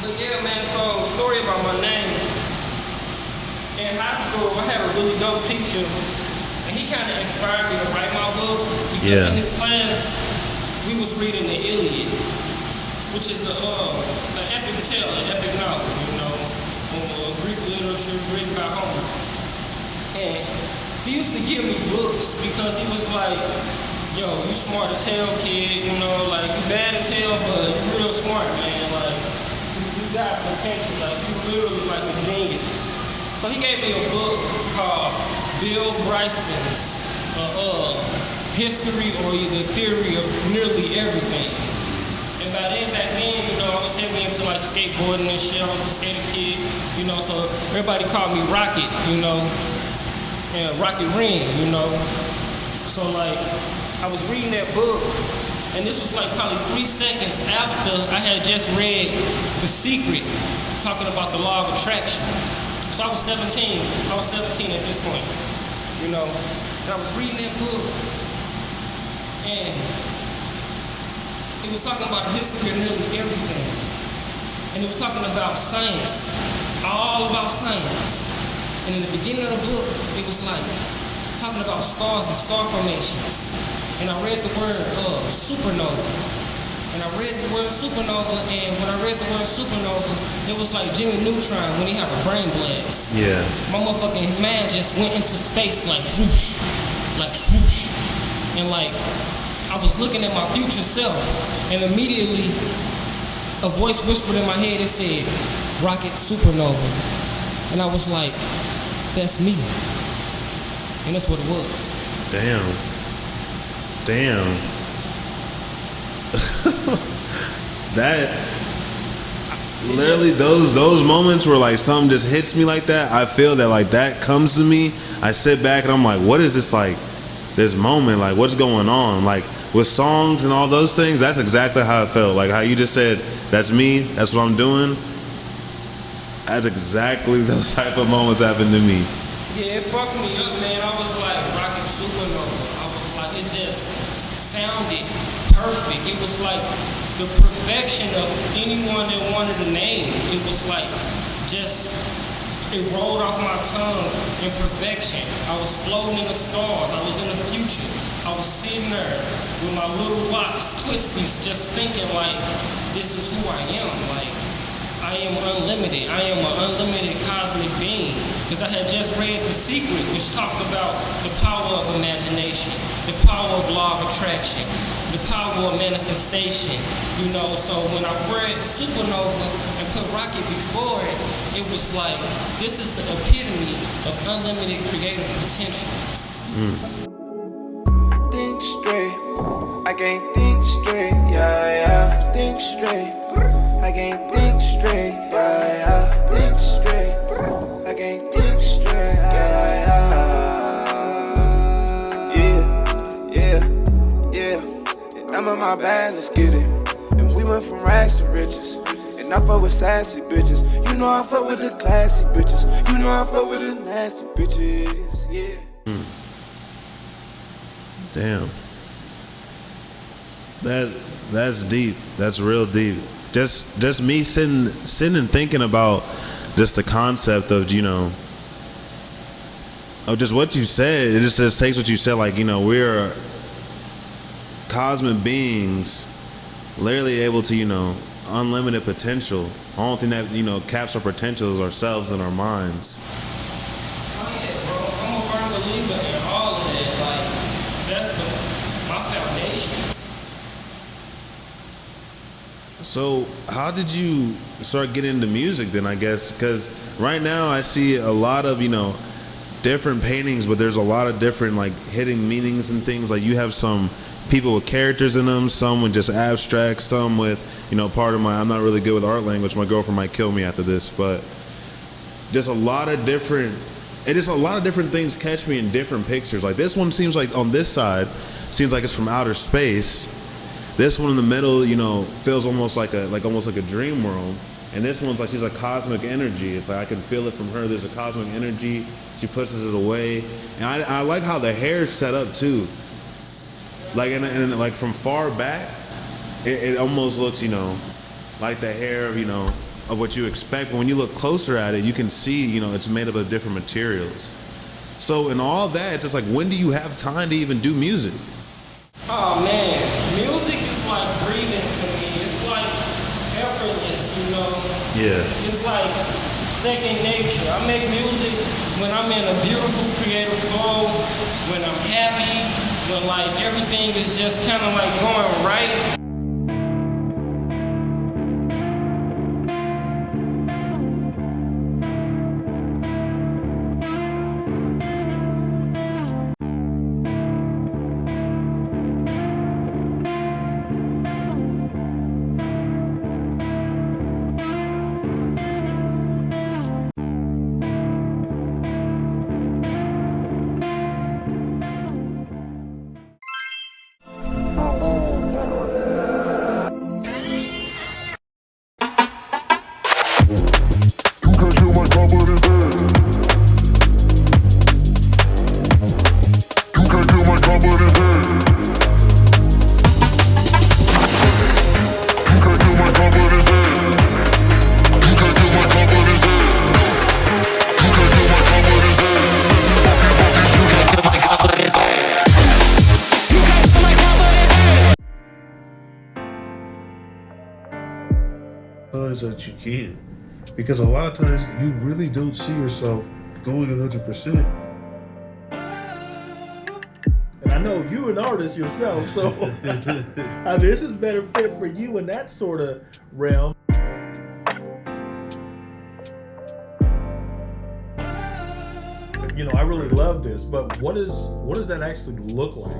But yeah, man, so story about my name. In high school, I had a really dope teacher, and he kind of inspired me to write my book because in his class, we was reading the Iliad, which is an epic tale, an epic novel, Greek literature written by Homer. And he used to give me books because he was like, yo, you smart as hell, kid, you bad as hell, but you real smart, man, you got potential, you literally a genius. So he gave me a book called Bill Bryson's History or the Theory of Nearly Everything. And back then, I was heavy into skateboarding and shit. I was a skater kid, so everybody called me Rocket, and Rocket Ring, So I was reading that book, and this was probably 3 seconds after I had just read The Secret, talking about the law of attraction. So I was 17. I was 17 at this point, And I was reading that book, and it was talking about the history of nearly everything. And it was talking about science, all about science. And in the beginning of the book, it was talking about stars and star formations. And I read the word supernova. And I read the word supernova, and when I read the word supernova, it was like Jimmy Neutron when he had a brain blast. Yeah. My motherfucking mind just went into space swoosh. And I was looking at my future self, and immediately a voice whispered in my head, it said, Rocket Supernova. And I was like, that's me. And that's what it was. Damn. That literally those moments where something just hits me like that, I feel that that comes to me. I sit back and I'm like, what is this this moment, what's going on? With songs and all those things, that's exactly how I felt. How you just said, that's me, that's what I'm doing. That's exactly those type of moments happen to me. Yeah, it fucked me up, man. I was like, Rocket Supernova. I was like, it just sounded perfect. It was the perfection of anyone that wanted a name. It was it rolled off my tongue in perfection. I was floating in the stars. I was in the future. I was sitting there with my little locks twisties just thinking this is who I am. I am unlimited. I am an unlimited cosmic being. Because I had just read The Secret, which talked about the power of imagination, the power of law of attraction, the power of manifestation. So when I read Supernova and put Rocket before it, it was this is the epitome of unlimited creative potential. Think straight, I can't think straight, yeah. Think straight, I can't think straight, yeah. Think straight, I can't think straight, yeah. And I'm in my bag, let's get it. And we went from rags to riches. And I fuck with sassy bitches. You know I fuck with the classy bitches. You know I fuck with the nasty bitches, yeah. Damn. That's deep. That's real deep. Just me sitting and thinking about just the concept of of just what you said. It just takes what you said, we're cosmic beings, literally able to unlimited potential. The only thing that caps our potential is ourselves and our minds. Oh yeah, bro. I'm a firm believer in all of that. That's my foundation. So how did you start getting into music then, I guess? Because right now I see a lot of, different paintings, but there's a lot of different hidden meanings and things. You have some people with characters in them, some with just abstract, some with, part of I'm not really good with art language. My girlfriend might kill me after this, but just a lot of different things catch me in different pictures. This one seems on this side, seems like it's from outer space. This one in the middle, feels almost like a dream world. And this one's she's a cosmic energy. It's I can feel it from her. There's a cosmic energy. She pushes it away. And I like how the hair's set up too. From far back, it almost looks, like the hair of, of what you expect. But when you look closer at it, you can see, you know, it's made up of different materials. So in all that, it's just like, when do you have time to even do music? Oh man, music is like breathing to me. It's like effortless, you know. Yeah. It's like second nature. I make music when I'm in a beautiful creative flow, when I'm happy, when like everything is just kind of like going right. That you can, because a lot of times you really don't see yourself going 100%. And I know you're an artist yourself, so I mean, this is better fit for you in that sort of realm. You know, I really love this, but what does that actually look like?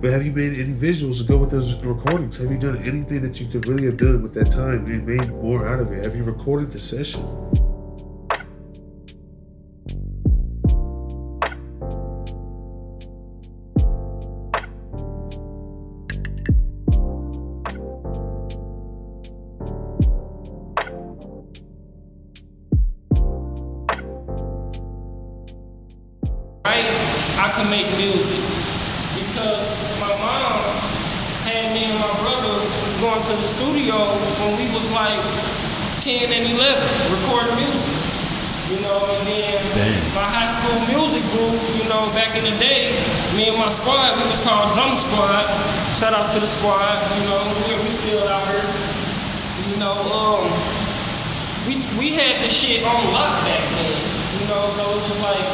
But have you made any visuals to go with those recordings? Have you done anything that you could really have done with that time and made more out of it? Have you recorded the session? I can make music because my mom had me and my brother going to the studio when we was like 10 and 11 recording music, you know, and then my high school music group, you know, back in the day, me and my squad, we was called Drum Squad. Shout out to the squad, you know, we still out here, you know, we had the shit on lock back then, you know, so it was like,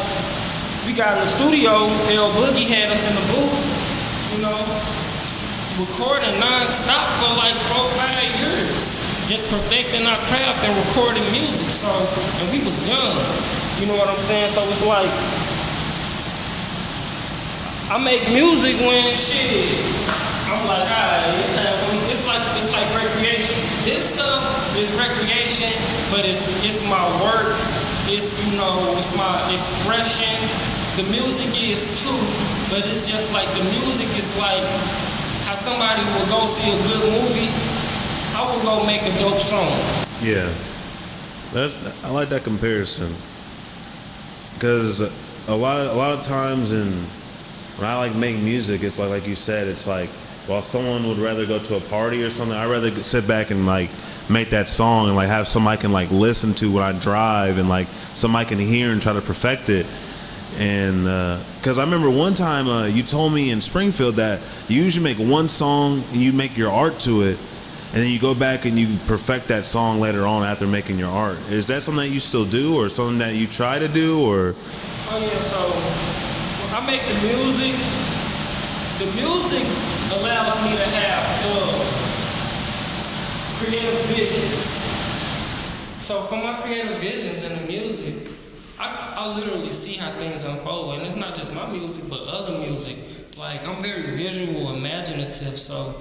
we got in the studio, L Boogie had us in the booth, you know, recording non-stop for like 4-5 years, just perfecting our craft and recording music, so, and we was young, you know what I'm saying, so it's like, I make music when shit, I'm like, alright, it's like recreation. This stuff is recreation, but it's my work, it's, you know, it's my expression. The music is too, but it's just like the music is like how somebody will go see a good movie, I will go make a dope song. Yeah, I like that comparison, because a lot of times when I like make music, it's like you said, it's like, while someone would rather go to a party or something, I'd rather sit back and like make that song and like have somebody can like listen to when I drive and like somebody can hear and try to perfect it. And because I remember one time you told me in Springfield that you usually make one song and you make your art to it, and then you go back and you perfect that song later on after making your art. Is that something that you still do, or something that you try to do, or? Oh yeah, so when I make the music allows me to have creative visions. So for my creative visions in the music, I literally see how things unfold, and it's not just my music, but other music. Like, I'm very visual, imaginative, so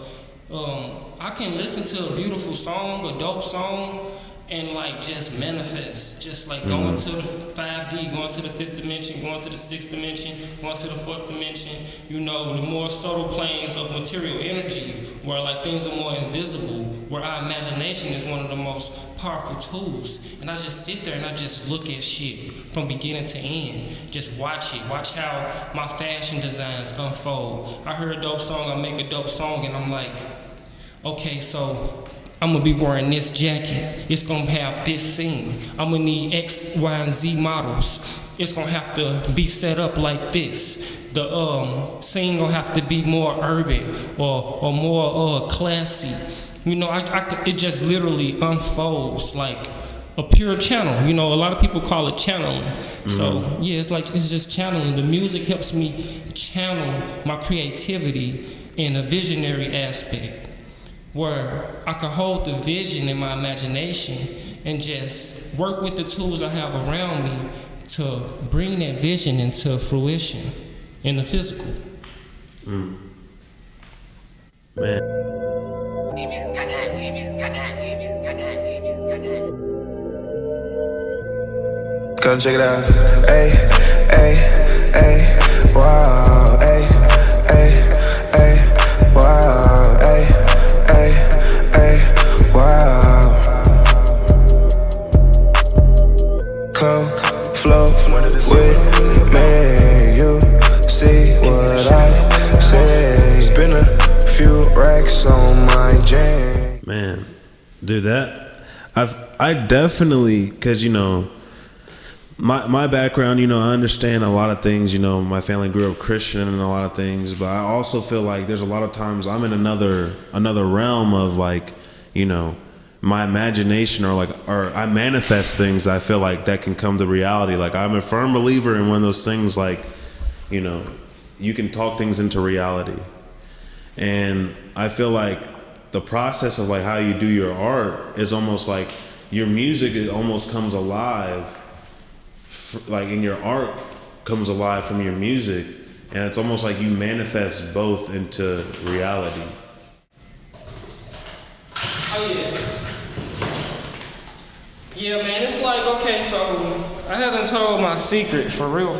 I can listen to a beautiful song, a dope song, and like just manifest, just like going to the 5D, going to the 5th dimension, going to the 6th dimension, going to the 4th dimension, you know, the more subtle planes of material energy where like things are more invisible, where our imagination is one of the most powerful tools. And I just sit there and I just look at shit from beginning to end. Just watch it, watch how my fashion designs unfold. I heard a dope song, I make a dope song, and I'm like, okay, so I'm gonna be wearing this jacket. It's gonna have this scene. I'm gonna need X, Y, and Z models. It's gonna have to be set up like this. The scene gonna have to be more urban or more classy. You know, it just literally unfolds like a pure channel. You know, a lot of people call it channeling. So yeah, it's just channeling. The music helps me channel my creativity in a visionary aspect, where I can hold the vision in my imagination and just work with the tools I have around me to bring that vision into fruition in the physical. Man. Come check it out. Ay, ay, ay, wow, ay, ay, ay, wow, ay, ay, ay, wow. Come flow with me, you see what I say. Spin a few racks on my jam. Man, dude, I definitely, cause you know, my background, you know, I understand a lot of things. You know, my family grew up Christian and a lot of things, but I also feel like there's a lot of times I'm in another realm of like, you know, my imagination or I manifest things. I feel like that can come to reality. Like I'm a firm believer in one of those things, like, you know, you can talk things into reality. And I feel like the process of like how you do your art is almost like your music, it almost comes alive, like in your art comes alive from your music, and it's almost like you manifest both into reality. Oh yeah. Yeah, man, it's like, okay, so I haven't told my secret for real.